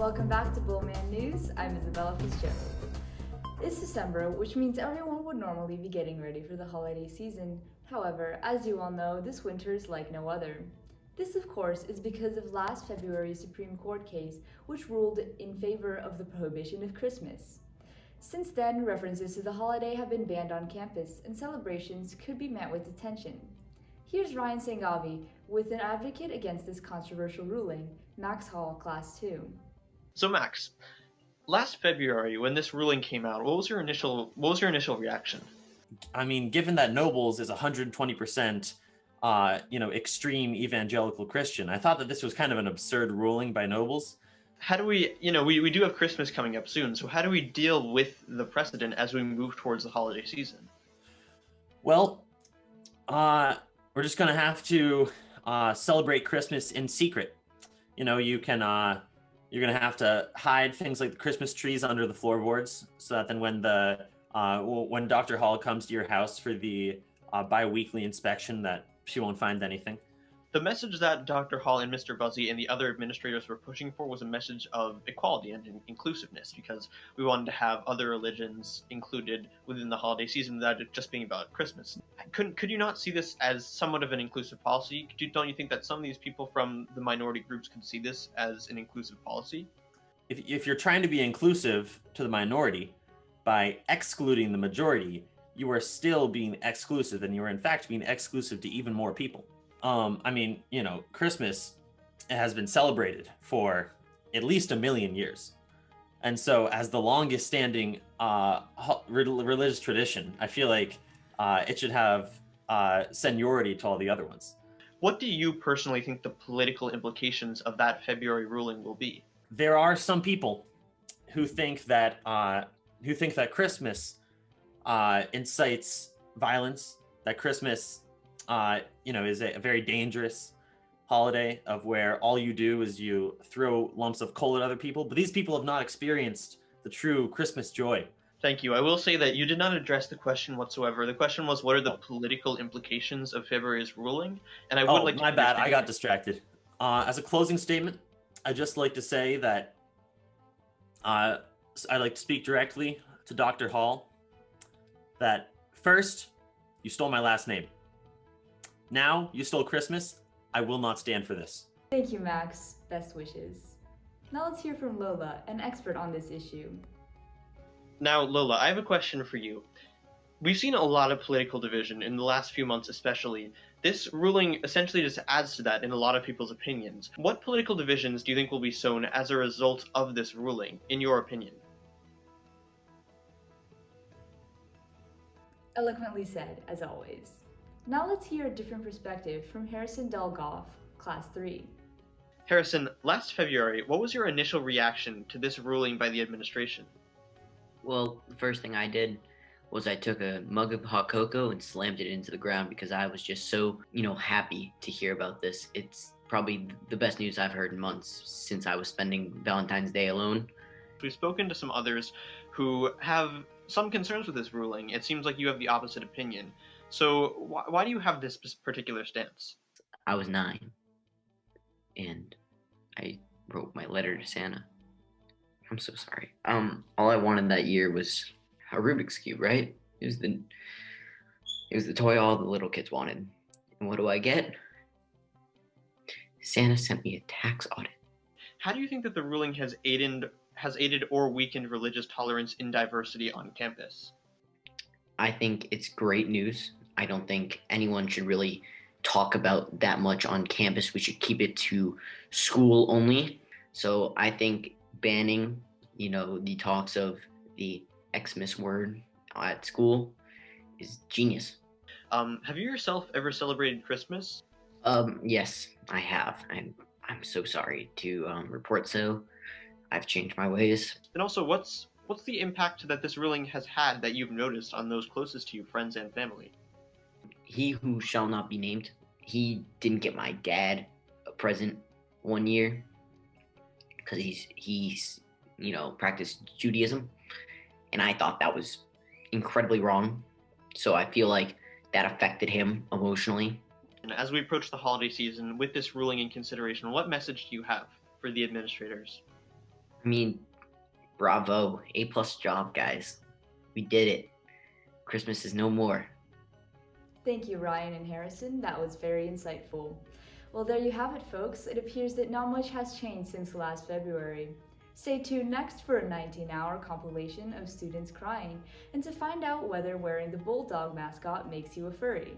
welcome back to Bullman News. I'm Isabella Fitzgerald. It's December, which means everyone would normally be getting ready for the holiday season. However, as you all know, this winter is like no other. This, of course, is because of last February's Supreme Court case, which ruled in favor of the prohibition of Christmas. Since then, references to the holiday have been banned on campus, and celebrations could be met with detention. Here's Ryan Sangavi with an advocate against this controversial ruling, Max Hall, Class 2. So Max, last February when this ruling came out, what was your initial reaction? I mean, given that Nobles is 120%, extreme evangelical Christian, I thought that this was kind of an absurd ruling by Nobles. How do we do have Christmas coming up soon, so how do we deal with the precedent as we move towards the holiday season? Well, we're just going to have to celebrate Christmas in secret. You're going to have to hide things like the Christmas trees under the floorboards so that then when Dr. Hall comes to your house for the bi-weekly inspection, that she won't find anything. The message that Dr. Hall and Mr. Buzzy and the other administrators were pushing for was a message of equality and inclusiveness, because we wanted to have other religions included within the holiday season without it just being about Christmas. Could you not see this as somewhat of an inclusive policy? Don't you think that some of these people from the minority groups could see this as an inclusive policy? If you're trying to be inclusive to the minority by excluding the majority, you are still being exclusive, and you are in fact being exclusive to even more people. Christmas has been celebrated for at least 1 million years. And so as the longest standing religious tradition, I feel like it should have seniority to all the other ones. What do you personally think the political implications of that February ruling will be? There are some people who think that Christmas incites violence, that Christmas is a very dangerous holiday of where all you do is you throw lumps of coal at other people. But these people have not experienced the true Christmas joy. Thank you. I will say that you did not address the question whatsoever. The question was, what are the political implications of February's ruling? And I would like to... my bad. I got distracted. As a closing statement, I'd just like to say that I'd like to speak directly to Dr. Hall that first, you stole my last name. Now, you stole Christmas. I will not stand for this. Thank you, Max. Best wishes. Now let's hear from Lola, an expert on this issue. Now, Lola, I have a question for you. We've seen a lot of political division in the last few months especially. This ruling essentially just adds to that in a lot of people's opinions. What political divisions do you think will be sown as a result of this ruling, in your opinion? Eloquently said, as always. Now let's hear a different perspective from Harrison Delgoff, Class 3. Harrison, last February, what was your initial reaction to this ruling by the administration? Well, the first thing I did was I took a mug of hot cocoa and slammed it into the ground because I was just so, happy to hear about this. It's probably the best news I've heard in months since I was spending Valentine's Day alone. We've spoken to some others who have some concerns with this ruling. It seems like you have the opposite opinion. So why do you have this particular stance? I was 9, and I wrote my letter to Santa. I'm so sorry. All I wanted that year was a Rubik's Cube, right? It was the toy all the little kids wanted. And what do I get? Santa sent me a tax audit. How do you think that the ruling has aided or weakened religious tolerance in diversity on campus? I think it's great news. I don't think anyone should really talk about that much on campus. We should keep it to school only. So I think banning, the talks of the Xmas word at school is genius. Have you yourself ever celebrated Christmas? Yes, I have. I'm so sorry to report so. I've changed my ways. And also, what's the impact that this ruling has had that you've noticed on those closest to you, friends and family? He who shall not be named, he didn't get my dad a present one year because he's practiced Judaism, and I thought that was incredibly wrong. So I feel like that affected him emotionally. And as we approach the holiday season with this ruling in consideration, what message do you have for the administrators? I mean, bravo. A plus job, guys. We did it. Christmas is no more. Thank you, Ryan and Harrison. That was very insightful. Well, there you have it, folks. It appears that not much has changed since last February. Stay tuned next for a 19-hour compilation of students crying and to find out whether wearing the bulldog mascot makes you a furry.